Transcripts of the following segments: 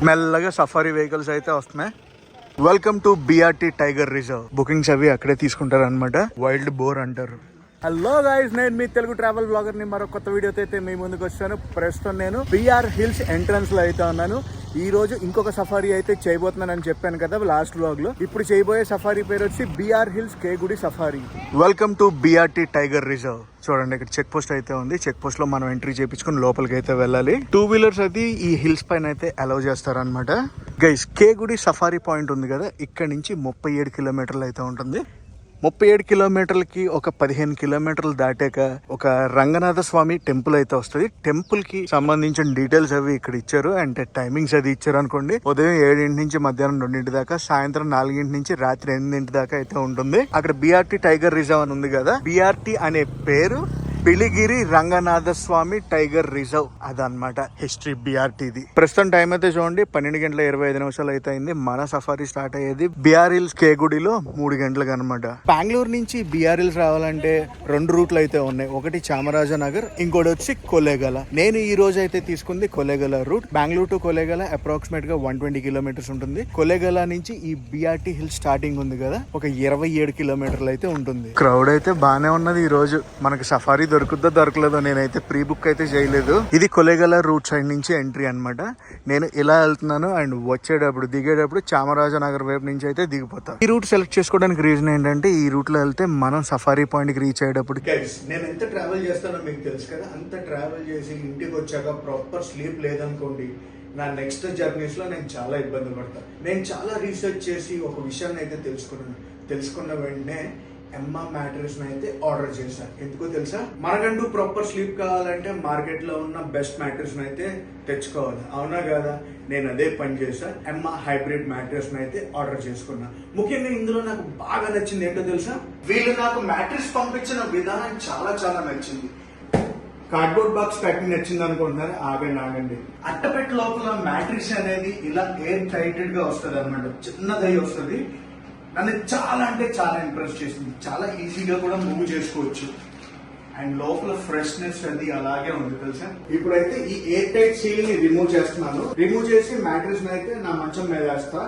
మెల్లగా safari vehicles అయితే వస్తున్నాయి. Welcome to BRT tiger reserve. Bookings అవి అక్కడే తీసుకుంటారు అనమాట. వైల్డ్ బోర్ అంటారు. హలో గైస్, నేను మీ తెలుగు ట్రావెల్ బ్లాగర్ ని మరో కొత్త వీడియోతో అయితే మీ ముందుకు వచ్చాను. ప్రస్తుతం నేను బిఆర్ హిల్స్ ఎంట్రన్స్ లో అయితే ఉన్నాను. ఈ రోజు ఇంకొక సఫారీ అయితే చేయబోతున్నానని చెప్పాను కదా లాస్ట్ వ్లాగ్ లో. ఇప్పుడు చేయబోయే సఫారీ పేరు వచ్చి BR hills Kegudi safari. Welcome to BRT tiger reserve. చూడండి, ఇక్కడ చెక్ పోస్ట్ అయితే ఉంది. చెక్ పోస్ట్ లో మనం ఎంట్రీ చేయించుకుని లోపలికి అయితే వెళ్ళాలి. 2 వీలర్స్ అది ఈ హిల్స్ పైన అయితే అలౌ చేస్తారనమాట. గైస్, కేగుడి సఫారీ పాయింట్ ఉంది కదా, ఇక్కడ నుంచి 37 కిలోమీటర్లు అయితే ఉంటుంది. 37 కిలోమీటర్లకి ఒక 15 కిలోమీటర్లు దాటాక ఒక రంగనాథ స్వామి టెంపుల్ అయితే వస్తుంది. టెంపుల్ కి సంబంధించిన డీటెయిల్స్ అవి ఇక్కడ ఇచ్చారు. అంటే టైమింగ్స్ అది ఇచ్చారు అనుకోండి. ఉదయం 7 నుంచి మధ్యాహ్నం 2 దాకా, సాయంత్రం 4 నుంచి రాత్రి 8 దాకా అయితే ఉంటుంది. అక్కడ బిఆర్టీ టైగర్ రిజర్వ్ అని ఉంది కదా, బిఆర్టీ అనే పేరు బిలిగిరి రంగనాథ స్వామి టైగర్ రిజర్వ్, అదనమాట హిస్టరీ బిఆర్టీది. ప్రస్తుతం టైం అయితే చూడండి 12:25 అయితే అయింది. మన సఫారీ స్టార్ట్ అయ్యేది బిఆర్ హిల్స్ కేగుడిలో 3 గంటలకు అనమాట. బెంగళూరు నుంచి బిఆర్ హిల్స్ రావాలంటే 2 రూట్లు అయితే ఉన్నాయి. ఒకటి చామరాజనగర్, ఇంకోటి వచ్చి కొలేగల. నేను ఈ రోజు అయితే తీసుకుంది కొలేగల రూట్. బెంగళూరు టు కొలేగల అప్రాక్సిమేట్ గా 120 కిలోమీటర్స్ ఉంటుంది. కొలేగల నుంచి ఈ బిఆర్టీ హిల్స్ స్టార్టింగ్ ఉంది కదా, ఒక 27 కిలోమీటర్లు అయితే ఉంటుంది. క్రౌడ్ అయితే బానే ఉన్నది. ఈ రోజు మనకి సఫారీ దొరుకుద్దో దొరకలేదో, నేనైతే ప్రీ బుక్ అయితే చేయలేదు. ఇది కొలేగల రూట్ సైడ్ నుంచి ఎంట్రీ అనమాట. నేను ఇలా వెళ్తున్నాను అండ్ వచ్చేటప్పుడు దిగేటప్పుడు చామరాజనగర్ వైపు నుంచి అయితే దిగిపోతాను. ఈ రూట్ సెలెక్ట్ చేసుకోవడానికి రీజన్ ఏంటంటే, ఈ రూట్ లో వెళ్తే మనం సఫారీ పాయింట్ కి రీచ్ అయ్యేటప్పుడు నేను ఎంత ట్రావెల్ చేస్తానో మీకు తెలుసు కదా, అంత ట్రావెల్ చేసి ఇంటికి వచ్చాక ప్రాపర్ స్లీప్ లేదనుకోండి, నా నెక్స్ట్ జర్నీస్ లో నేను చాలా ఇబ్బంది పడతాను. నేను చాలా రీసెర్చ్ చేసి ఒక విషయాన్ని అయితే తెలుసుకున్న వెంటనే ఎమ్మా మ్యాట్రెస్ అయితే ఆర్డర్ చేశాను. ఎందుకో తెలుసా, మనకంటూ ప్రాపర్ స్లీప్ కావాలంటే మార్కెట్ లో ఉన్న బెస్ట్ మ్యాట్రెస్ అయితే తెచ్చుకోవాలి, అవునా కదా? నేను అదే పని చేశాను. ఎమ్మా హైబ్రిడ్ మ్యాట్రెస్ అయితే ఆర్డర్ చేసుకున్నా. ముఖ్యంగా ఇందులో నాకు బాగా నచ్చింది ఏంటో తెలుసా, వీళ్ళు నాకు మ్యాట్రెస్ పంపించిన విధానం చాలా చాలా నచ్చింది. కార్డ్బోర్డ్ బాక్స్ ప్యాకింగ్ నచ్చింది అనుకుంటున్నారు, ఆగండి. అట్టపెట్టు లోపల మ్యాట్రిక్స్ అనేది ఇలా ఎయిర్ టైటెడ్ గా వస్తుంది అనమాట, చిన్నదై వస్తుంది. నన్ను చాలా అంటే చాలా ఇంప్రెస్ చేసింది. చాలా ఈజీగా కూడా మూవ్ చేసుకోవచ్చు అండ్ లోపల ఫ్రెష్నెస్ అది అలాగే ఉంది తెలుసా. ఇప్పుడైతే ఈ ఎయిర్ టైట్ సీల్ ని రిమూవ్ చేస్తున్నాను. రిమూవ్ చేసి మ్యాట్రిక్స్ అయితే నా మంచం మీద వేస్తా.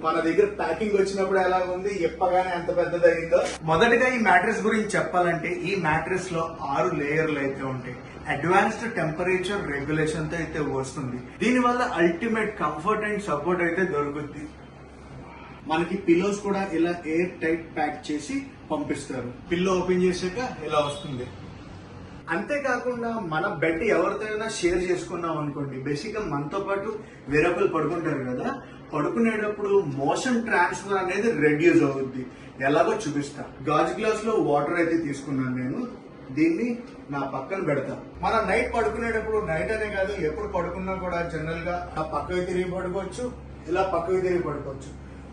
మన దగ్గర ప్యాకింగ్ వచ్చినప్పుడు ఎలా ఉంది, ఎప్పగానే ఎంత పెద్దదైందో. మొదటిగా ఈ మ్యాట్రెస్ గురించి చెప్పాలంటే, ఈ మ్యాట్రెస్ లో 6 లేయర్లు అయితే ఉంటాయి. అడ్వాన్స్డ్ టెంపరేచర్ రెగ్యులేషన్ తో అయితే వస్తుంది. దీనివల్ల అల్టిమేట్ కంఫర్ట్ అండ్ సపోర్ట్ అయితే దొరుకుతుంది. మనకి పిల్లోస్ కూడా ఇలా ఎయిర్ టైట్ ప్యాక్ చేసి పంపిస్తారు. పిల్లో ఓపెన్ చేసాక ఇలా వస్తుంది. అంతేకాకుండా మన బెడ్ ఎవరితో షేర్ చేసుకున్నాం అనుకోండి, బేసిక్ గా మనతో పాటు వేరొకరు పడుకుంటారు కదా, పడుకునేటప్పుడు మోషన్ ట్రాన్స్ఫర్ అనేది రెడ్యూస్ అవుద్ది. ఎలాగో చూపిస్తా. గాజు గ్లాస్ లో వాటర్ అయితే తీసుకున్నాను నేను. దీన్ని నా పక్కన పెడతా. మనం నైట్ పడుకునేటప్పుడు, నైట్ అనే కాదు ఎప్పుడు పడుకున్నా కూడా జనరల్ గా పక్కకి తిరిగి పడుకోవచ్చు, ఇలా పక్కకి తిరిగి పడుకోవచ్చు.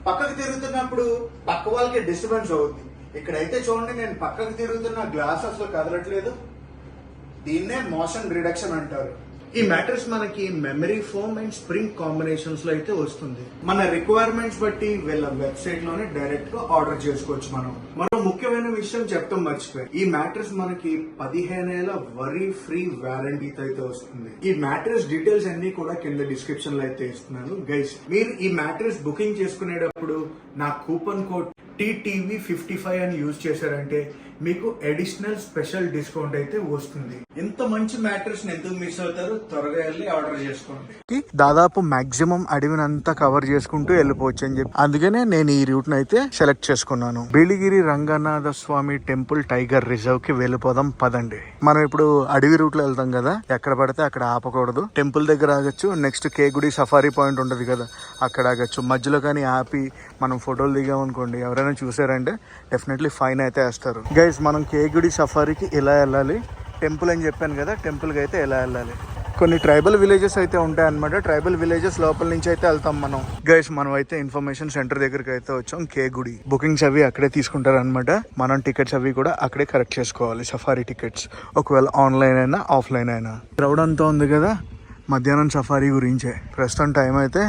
పక్కకి తిరుగుతున్నప్పుడు పక్క వాళ్ళకి డిస్టర్బెన్స్ అవుద్ది. ఇక్కడైతే చూడండి, నేను పక్కకి తిరుగుతున్న గ్లాస్ అసలు కదలట్లేదు. దీన్నే మోషన్ రిడక్షన్ అంటారు. ఈ మ్యాట్రెస్ మనకి memory foam and spring combinations లో అయితే వస్తుంది. మన రిక్వైర్మెంట్స్ బట్టి వీళ్ళ వెబ్సైట్ లోనే డైరెక్ట్ గా ఆర్డర్ చేసుకోవచ్చు. మరో ముఖ్యమైన విషయం చెప్తాం మర్చిపోయి, ఈ మ్యాట్రెస్ మనకి 15 ఏళ్ల వరీ ఫ్రీ వారంటీతో అయితే వస్తుంది. ఈ మ్యాట్రెస్ డీటెయిల్స్ అన్ని కూడా కింద డిస్క్రిప్షన్ లో అయితే ఇస్తున్నాను. గైస్, మీరు ఈ మ్యాట్రెస్ బుకింగ్ చేసుకునేటప్పుడు నా కూపన్ కోడ్ TTV55 అని యూజ్ చేశారంటే మీకు అడిషనల్ స్పెషల్ డిస్కౌంట్ అయితే వస్తుంది. ఇంత మంచి మ్యాట్రెస్ ఎందుకు మిస్ అవుతారు? త్వరగా వెళ్ళి ఆర్డర్ చేసుకోండి. దాదాపు మాక్సిమం అడవినంతా కవర్ చేసుకుంటూ వెళ్ళిపోవచ్చు అని చెప్పి, అందుకనే నేను ఈ రూట్ అయితే సెలెక్ట్ చేసుకున్నాను. Biligiri Ranganatha Swamy temple tiger reserve కి వెళ్ళిపోదాం పదండి. మనం ఇప్పుడు అడవి రూట్ లో వెళ్తాం కదా, ఎక్కడ పడితే అక్కడ ఆపకూడదు. టెంపుల్ దగ్గర ఆగచ్చు. నెక్స్ట్ కేగుడి సఫారీ పాయింట్ ఉంటది కదా, అక్కడ ఆగచ్చు. మధ్యలో కానీ ఆపి మనం ఫోటోలు దిగామనుకోండి, ఎవరైనా చూసారంటే డెఫినెట్లీ ఫైన్ అయితే వేస్తారు. గైస్, మనం కేగుడి సఫారీకి ఇలా వెళ్ళాలి. టెంపుల్ అని చెప్పాను కదా, టెంపుల్కి అయితే ఎలా వెళ్ళాలి. కొన్ని ట్రైబల్ విలేజెస్ అయితే ఉంటాయి అనమాట. ట్రైబల్ విలేజెస్ లోపల నుంచి అయితే వెళ్తాం మనం. గైస్, మనం అయితే ఇన్ఫర్మేషన్ సెంటర్ దగ్గరికి అయితే వచ్చాం. కేగుడి బుకింగ్స్ అవి అక్కడే తీసుకుంటారు అనమాట. మనం టికెట్స్ అవి కూడా అక్కడే కరెక్ట్ చేసుకోవాలి, సఫారీ టికెట్స్. ఒకవేళ ఆన్లైన్ అయినా ఆఫ్లైన్ అయినా. క్రౌడ్ అంతా ఉంది కదా, మధ్యాహ్నం సఫారీ గురించే. ప్రస్తుతం టైం అయితే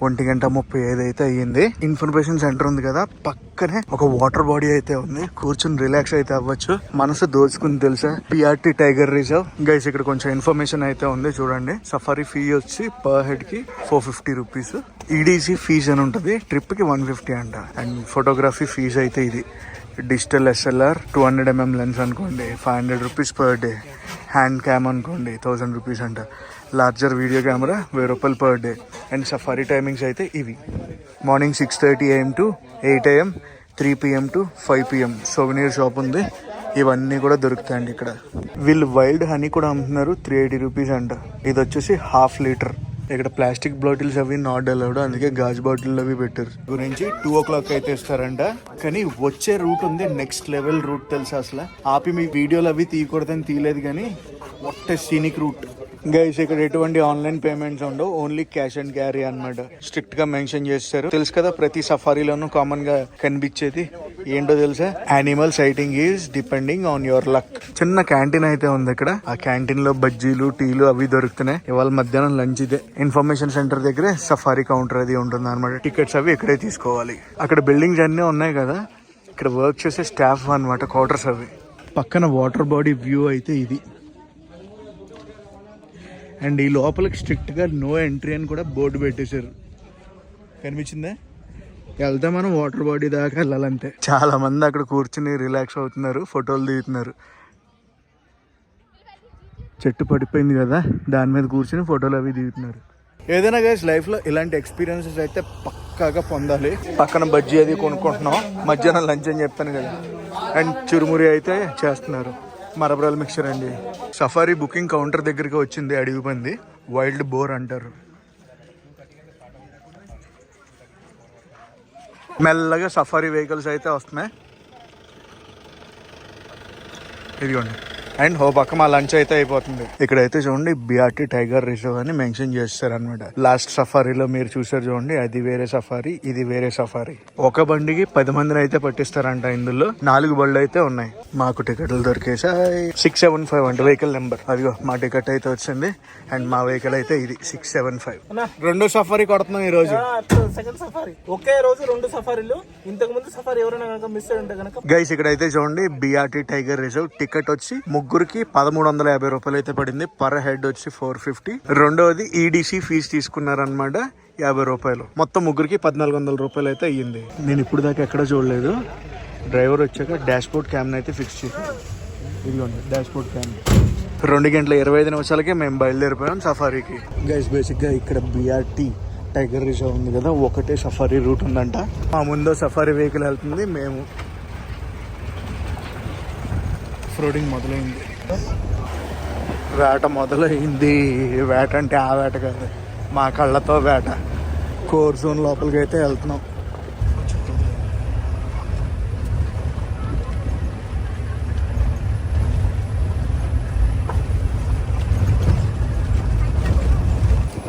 1:35 అయితే అయ్యింది. ఇన్ఫర్మేషన్ సెంటర్ ఉంది కదా, పక్కనే ఒక వాటర్ బాడీ అయితే ఉంది. కూర్చుని రిలాక్స్ అయితే అవ్వచ్చు. మనసు దోచుకుని తెలుసా, బిఆర్టీ టైగర్ రిజర్వ్. గైస్ ఇక్కడ కొంచెం ఇన్ఫర్మేషన్ అయితే ఉంది చూడండి. సఫారీ ఫీ వచ్చి పర్ హెడ్ కి 450 రూపీస్. ఈడీసీ ఫీజ్ అని ఉంటుంది, ట్రిప్ కి 150 అంట. అండ్ ఫోటోగ్రఫీ ఫీజ్ అయితే ఇది. డిజిటల్ SLR 200mm లెన్స్ అనుకోండి 500 rupees per day. Hand cam అనుకోండి 1000 రూపీస్ అంట. లార్జర్ వీడియో కెమెరా 1000 రూపాయలు per day. And safari timings అయితే ఇవి. Morning 6:30 AM to 8 AM, 3 PM to 5 PM. Souvenir shop ఉంది. ఇవన్నీ కూడా దొరుకుతాయండి ఇక్కడ. వీళ్ళు వైల్డ్ హనీ కూడా అమ్ముతున్నారు, 380 రూపీస్ అంట. ఇది వచ్చేసి 1/2 లీటర్. ఇక్కడ ప్లాస్టిక్ బాటిల్స్ అవి నాట్ అలౌడ్, అందుకే గాజు బాటిల్ అవి పెట్టారు. గురించి 2 o'clock అయితే ఇస్తారంట. కానీ వచ్చే రూట్ ఉంది, నెక్స్ట్ లెవెల్ రూట్ తెలుసా. అసలు ఆపి మీ వీడియోలు అవి తీయకూడదని తీయలేదు, కానీ ఒట్టే సీనిక్ రూట్. గైస్ ఇక్కడ ఎటువంటి ఆన్లైన్ పేమెంట్స్ ఉండవు, ఓన్లీ క్యాష్ అండ్ క్యారీ అన్నమాట. స్ట్రిక్ట్ గా మెన్షన్ చేస్తారు. తెలుసు కదా, ప్రతి సఫారీలోనూ కామన్ గా కనిపించేది ఏంటో తెలుసా, animal citing is depending on your luck. చిన్న క్యాంటీన్ అయితే ఉంది ఇక్కడ. ఆ క్యాంటీన్ లో బజ్జీలు, టీలు అవి దొరుకుతున్నాయి. ఇవాళ మధ్యాహ్నం లంచ్ ఇదే. ఇన్ఫర్మేషన్ సెంటర్ దగ్గరే సఫారీ కౌంటర్ అది ఉంటుంది అనమాట. టికెట్స్ అవి ఇక్కడే తీసుకోవాలి. అక్కడ బిల్డింగ్స్ అన్నీ ఉన్నాయి కదా, ఇక్కడ వర్క్ చేసే స్టాఫ్ అనమాట, క్వార్టర్స్ అవి. పక్కన వాటర్ బాడీ వ్యూ అయితే ఇది. అండ్ ఈ లోపలికి స్ట్రిక్ట్ గా నో ఎంట్రీ అని కూడా బోర్డు పెట్టేశారు, కనిపించిందా. వెళ్తే మనం వాటర్ బాడీ దాకా వెళ్ళాలంతే. చాలా మంది అక్కడ కూర్చుని రిలాక్స్ అవుతున్నారు, ఫోటోలు దిగుతున్నారు. చెట్టు పడిపోయింది కదా, దాని మీద కూర్చుని ఫోటోలు అవి దిగుతున్నారు. ఏదైనా గైస్ లైఫ్ లో ఇలాంటి ఎక్స్పీరియన్సెస్ అయితే పక్కాగా పొందాలి. పక్కన బజ్జీ అది కొనుక్కుంటున్నాం, మధ్యాహ్నం లంచ్ అని చెప్పాను కదా. అండ్ చురుమురి అయితే చేస్తున్నారు, మరబ్రాల్ మిక్చర్ అండి. సఫారీ బుకింగ్ కౌంటర్ దగ్గరికి వచ్చింది అడవి పంది. వైల్డ్ బోర్ అంటారు. మెల్లగా సఫారీ వెహికల్స్ అయితే వస్తున్నాయి, ఇదిగోండి. అండ్ ఓ పక్క మా లంచ్ అయితే అయిపోతుంది. ఇక్కడైతే చూడండి బిఆర్టీ టైగర్ రిజర్వ్ అని మెన్షన్ చేస్తారు అనమాట. లాస్ట్ సఫారీలో మీరు చూసారు చూడండి, అది వేరే సఫారీ, ఇది వేరే సఫారీ. ఒక బండికి 10 మందిని అయితే పట్టిస్తారంట. ఇందులో 4 బళ్ళు అయితే ఉన్నాయి. మాకు టికెట్లు దొరికేసాయి. 675 అంటే వెహికల్ నెంబర్. అదిగో మా టికెట్ అయితే వచ్చింది. అండ్ మా వెహికల్ అయితే ఇది 675. రెండో సఫారీ కొడుతున్నాం ఈ రోజు. సెకండ్ సఫారీ ఒకే రోజు 2 సఫారీలు. ఇంతకు ముందు సఫారీ ఎవరైనా కనుక మిస్ అయి ఉంటే కనుక. గైస్ ఇక్కడైతే చూడండి బిఆర్టీ టైగర్ రిజర్వ్. టికెట్ వచ్చి ముగ్గురికి 1350 రూపాయలు అయితే పడింది. పర్ హెడ్ వచ్చి 450. రెండోది ఈడీసీ ఫీజు తీసుకున్నారనమాట, 50 రూపాయలు. మొత్తం ముగ్గురికి 1400 రూపాయలు అయితే అయ్యింది. నేను ఇప్పుడు దాకా ఎక్కడ చూడలేదు. డ్రైవర్ వచ్చాక డాష్ బోర్డ్ క్యామ్ని అయితే ఫిక్స్ చేశాను. ఇదిగోండి డాష్ బోర్డ్ క్యామ్. 2:25 మేము బయలుదేరిపోయాం సఫారీకి. గైస్ బేసిక్ గా ఇక్కడ బిఆర్టీ టైగర్ రిజర్వ్ ఉంది కదా, ఒకటే సఫారీ రూట్ ఉందంట. మా ముందు సఫారీ వెహికల్ వెళ్తుంది. మేము ఫ్రోడింగ్ మొదలైంది, వేట మొదలైంది. వేట అంటే ఆ వేట కాదు, మా కళ్ళతో వేట. కోర్ జోన్ లోపలికి అయితే వెళ్తున్నాం.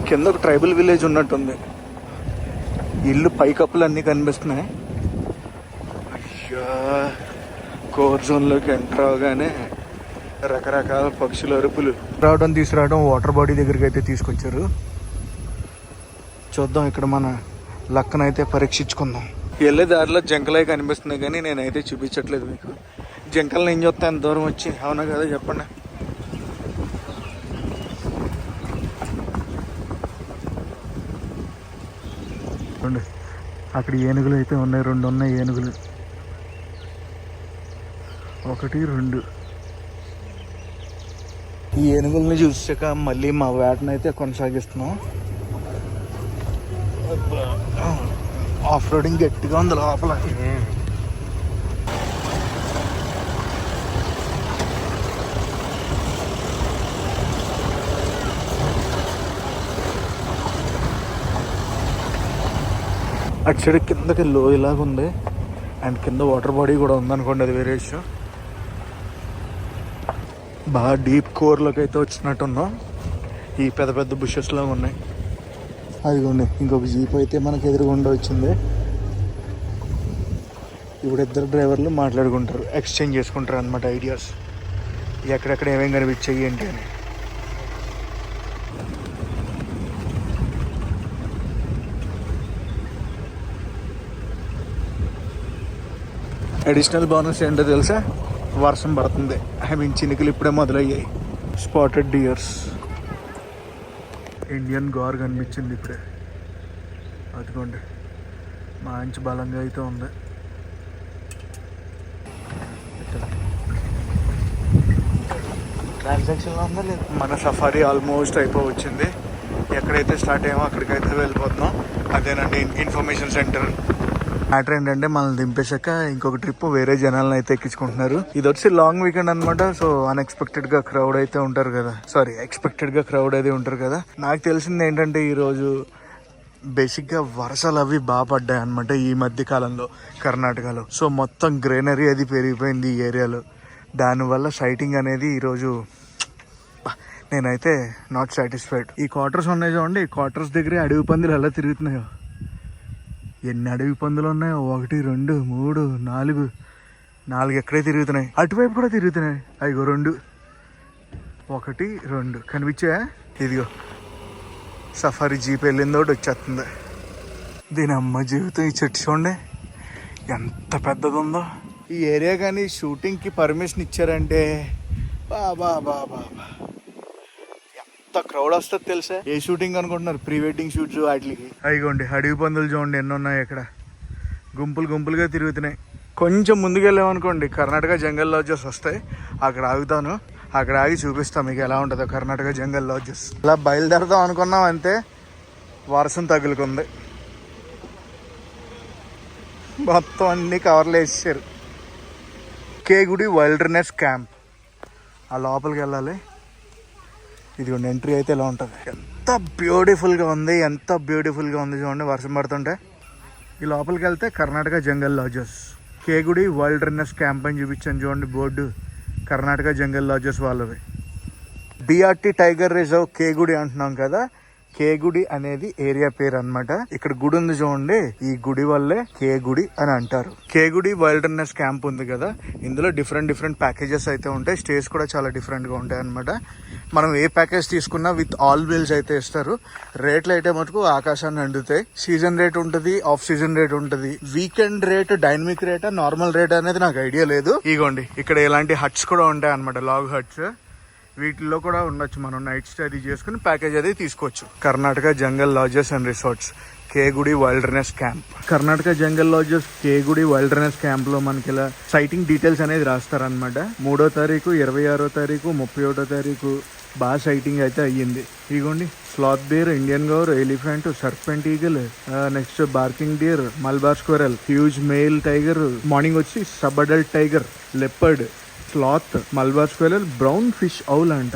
కింద ఒక ట్రైబల్ విలేజ్ ఉన్నట్టుంది. ఇల్లు పైకప్పులు అన్నీ కనిపిస్తున్నాయి. అయ్యా, కోర్ జోన్లోకి ఎంటర్ అవగానే రకరకాల పక్షుల అరుపులు. తీసుకురావడం వాటర్ బాడీ దగ్గరికి అయితే తీసుకొచ్చారు. చూద్దాం, ఇక్కడ మన లక్కనైతే పరీక్షించుకుందాం. వెళ్ళే దారిలో జంకలే కనిపిస్తున్నాయి, కానీ నేనైతే చూపించట్లేదు మీకు. జంకలను ఏం చూస్తా ఎంత దూరం వచ్చి, అవునా కదా చెప్పండి. అక్కడ ఏనుగులు అయితే ఉన్నాయి, 2 ఉన్నాయి ఏనుగులు. 1, 2. ఈ ఏనుగుల్ని చూసాక మళ్ళీ మా వేటనైతే కొనసాగిస్తున్నాం. ఆఫ్ రోడింగ్ గట్టిగా ఉంది లోపల. అటు సైడ్ కిందకి లోయలాగా ఉంది. అండ్ కింద వాటర్ బాడీ కూడా ఉందనుకోండి, అది వేరే విషయం. బాగా డీప్ కోర్లోకి అయితే వచ్చినట్టున్నాం. ఈ పెద్ద పెద్ద బుషెస్ లాగా ఉన్నాయి. అదిగోండి ఇంకొక జీప్ అయితే మనకి ఎదురుగుండా వచ్చింది. ఇప్పుడు 2 డ్రైవర్లు మాట్లాడుకుంటారు, ఎక్స్చేంజ్ చేసుకుంటారు అనమాట ఐడియాస్. ఎక్కడెక్కడ ఏమేమి కనిపించాయి ఏంటి అని. అడిషనల్ బోనస్ ఏంటో తెలుసా, వర్షం పడుతుంది. ఐ మీన్ చినుకులు ఇప్పుడే మొదలయ్యాయి. Spotted dears. ఇండియన్ గార్ కనిపించింది ఇప్పుడే, అదిగోండి. మంచి బలంగా అయితే ఉంది. ట్రాన్సాక్షన్లో ఉందా లేదు. మన సఫారీ ఆల్మోస్ట్ అయిపోవచ్చింది. ఎక్కడైతే స్టార్ట్ అయ్యామో అక్కడికైతే వెళ్ళిపోతున్నాం. అదేనండి ఇన్ఫర్మేషన్ సెంటర్. మ్యాటర్ ఏంటంటే మనల్ని దింపేశాక ఇంకొక ట్రిప్ వేరే జనాలను అయితే ఎక్కించుకుంటున్నారు. ఇది వచ్చి లాంగ్ వీకెండ్ అనమాట. సో అన్ఎక్స్పెక్టెడ్ గా క్రౌడ్ అయితే ఉంటారు కదా, ఎక్స్పెక్టెడ్ గా క్రౌడ్ అయితే ఉంటారు కదా. నాకు తెలిసింది ఏంటంటే ఈరోజు బేసిక్గా వర్షాలు అవి బాగా పడ్డాయి అనమాట ఈ మధ్య కాలంలో కర్ణాటకలో. సో మొత్తం గ్రీనరీ అది పెరిగిపోయింది ఈ ఏరియాలో. దానివల్ల సైటింగ్ అనేది ఈరోజు నేనైతే నాట్ సాటిస్ఫైడ్. ఈ క్వార్టర్స్ ఉన్నాయి చూడండి, ఈ క్వార్టర్స్ దగ్గరే అడవి పందులు ఎలా తిరుగుతున్నాయో. ఎన్ని అడవి పందులు ఉన్నాయో, 1 2 3 4 ఎక్కడే తిరుగుతున్నాయి. అటువైపు కూడా తిరుగుతున్నాయి. అయ్యో 2 1 2 కనిపించాయా? ఇదిగో సఫారీ జీప్ వెళ్ళింది ఒకటి వచ్చేస్తుంది. దీని అమ్మ జీవితం. ఈ చెట్టు చూడండి ఎంత పెద్దది ఉందో. ఈ ఏరియా కానీ షూటింగ్కి పర్మిషన్ ఇచ్చారంటే బాబా బాబా ఎంత క్రౌడ్ వస్తుంది తెలుసా. ఏ షూటింగ్ అనుకుంటున్నారు? ప్రీ వెడ్డింగ్ షూట్స్ వాటికి. అయిగోండి అడవి పందులు చూడండి ఎన్ని ఉన్నాయి ఇక్కడ. గుంపులు గుంపులుగా తిరుగుతున్నాయి. కొంచెం ముందుకు వెళ్ళామనుకోండి కర్ణాటక జంగల్ లాడ్జెస్ వస్తాయి. అక్కడ ఆగుతాను, అక్కడ ఆగి చూపిస్తాం మీకు ఎలా ఉంటుందో కర్ణాటక జంగల్ లాడ్జెస్. అలా బయలుదేరదాం అనుకున్నాం అంతే వర్షం తగులుకుంది. మొత్తం అన్ని కవర్లు వేసేసారు. కేగుడి వైల్డర్నెస్ క్యాంప్. ఆ లోపలికి వెళ్ళాలి. ఇదిగోండి ఎంట్రీ అయితే ఇలా ఉంటుంది. ఎంత బ్యూటిఫుల్గా ఉంది, ఎంత బ్యూటిఫుల్గా ఉంది చూడండి వర్షం పడుతుంటే. ఈ లోపలికి వెళ్తే Karnataka jungle lodges. Kegudi wilderness camp అని చూపించాను చూడండి బోర్డు, కర్ణాటక జంగల్ లాడ్జెస్ వాళ్ళవి. బిఆర్టీ టైగర్ రిజర్వ్ కేగుడి అంటున్నాం కదా, కేగుడి అనేది ఏరియా పేరు అన్నమాట. ఇక్కడ గుడి ఉంది చూడండి, ఈ గుడి వల్లే కేగుడి అని అంటారు. కేగుడి వైల్డర్నెస్ క్యాంప్ ఉంది కదా, ఇందులో డిఫరెంట్ ప్యాకేజెస్ అయితే ఉంటాయి. స్టేస్ కూడా చాలా డిఫరెంట్ గా ఉంటాయి అన్నమాట. మనం ఏ ప్యాకేజ్ తీసుకున్నా విత్ ఆల్ మీల్స్ అయితే ఇస్తారు. రేట్లు అయితే మటుకు ఆకాశాన్ని అండుతాయి. సీజన్ రేట్ ఉంటుంది, ఆఫ్ సీజన్ రేట్ ఉంటుంది. Weekend rate, dynamic rate, normal rate అనేది నాకు ఐడియా లేదు. ఇగోండి ఇక్కడ ఇలాంటి హట్స్ కూడా ఉంటాయి అన్నమాట, లాగ్ హట్స్. వీటిల్లో కూడా ఉండొచ్చు. మనం నైట్ స్టే అది చేసుకుని ప్యాకేజ్ అది తీసుకోవచ్చు. Karnataka jungle lodges and resorts Kegudi wilderness camp. Karnataka jungle lodges Kegudi wilderness camp లో మనకి ఇలా సైటింగ్ డీటెయిల్స్ అనేది రాస్తారనమాట. 3వ తారీఖు, 26వ తారీఖు, 31వ తారీఖు బాగా సైటింగ్ అయితే అయ్యింది. ఇగోండి sloth bear, Indian gaur, elephant, serpent eagle, next barking deer, Malabar squirrel, huge male tiger, morning వచ్చి sub adult tiger, leopard, sloth, Malabar squirrel, brown fish owl అంట,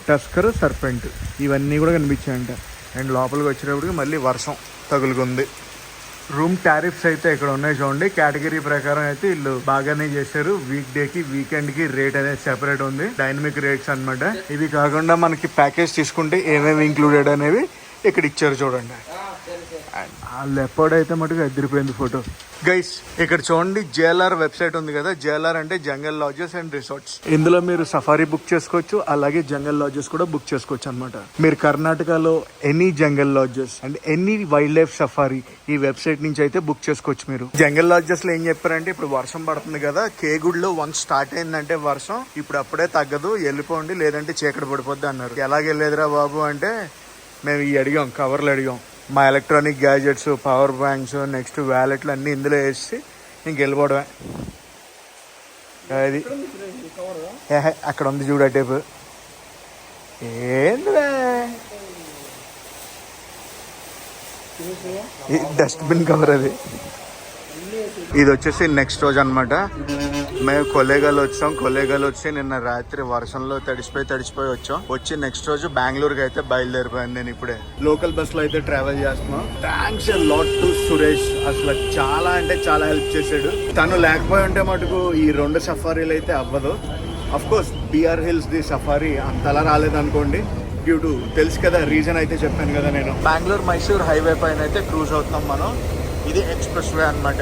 టస్కర్, సర్పెంట్, ఇవన్నీ కూడా కనిపించాయంట. అండ్ లోపలికి వచ్చేటప్పటికి మళ్ళీ వర్షం తగులుకుంది. రూమ్ టారిఫ్స్ అయితే ఇక్కడ ఉన్నాయి చూడండి. కేటగిరీ ప్రకారం అయితే వీళ్ళు బాగానే చేశారు. వీక్ డే కి, వీకెండ్ కి రేట్ అనేది సెపరేట్ ఉంది. డైనమిక్ రేట్స్ అన్నమాట. ఇవి కాకుండా మనకి ప్యాకేజ్ తీసుకుంటే ఏమేమి ఇంక్లూడెడ్ అనేవి ఇక్కడ ఇచ్చారు చూడండి. ఆ లెపర్డ్ అయితే మటుకు అదిరిపోయింది ఫోటో. గైస్ ఇక్కడ చూడండి జేఎల్ఆర్ వెబ్సైట్ ఉంది కదా, జేఎల్ఆర్ అంటే జంగల్ లాడ్జెస్ అండ్ రిసార్ట్స్. ఇందులో మీరు సఫారీ బుక్ చేసుకోవచ్చు, అలాగే జంగల్ లాడ్జెస్ కూడా బుక్ చేసుకోవచ్చు అనమాట. మీరు కర్ణాటకలో any jungle lodges and any wild life safari ఈ వెబ్సైట్ నుంచి అయితే బుక్ చేసుకోవచ్చు. మీరు జంగల్ లాడ్జెస్ లో ఏం చెప్పారంటే, ఇప్పుడు వర్షం పడుతుంది కదా, కేగుడిలో వన్స్ స్టార్ట్ అయిందంటే వర్షం ఇప్పుడు అప్పుడే తగ్గదు, వెళ్ళిపోండి లేదంటే చీకటి పడిపోద్ది అన్నారు. ఎలాగెళ్ళేదిరా బాబు అంటే మేము ఈ అడిగాం, కవర్లు అడిగాం. మా electronic gadgets, power banks, next వ్యాలెట్లు అన్నీ ఇందులో వేసి ఇంక వెళ్ళిపోవడమే. అది అక్కడ ఉంది చూడ టేపు. ఏందిలే డస్ట్బిన్ కవర్ అది. ఇది వచ్చేసి నెక్స్ట్ రోజు అనమాట. మేము కొలేగాలు వచ్చాం. కొలేగాలు వచ్చి నిన్న రాత్రి వర్షంలో తడిసిపోయి వచ్చాం. వచ్చి నెక్స్ట్ రోజు బెంగళూరుకి అయితే బయలుదేరిపోయాను. నేను ఇప్పుడే లోకల్ బస్ లో అయితే ట్రావెల్ చేస్తున్నాం. Thanks a lot to Suresh. అసలు చాలా అంటే చాలా హెల్ప్ చేశాడు. తను లేకపోయి ఉంటే మటుకు ఈ 2 సఫారీలు అయితే అవ్వదు. Of course BR hills the safari అంతలా రాలేదనుకోండి, డ్యూ టు తెలుసు కదా రీజన్ అయితే చెప్పాను కదా నేను. బెంగళూరు మైసూర్ హైవే పైన అయితే క్రూజ్ అవుతాం మనం. ఇది ఎక్స్ప్రెస్ వే అనమాట.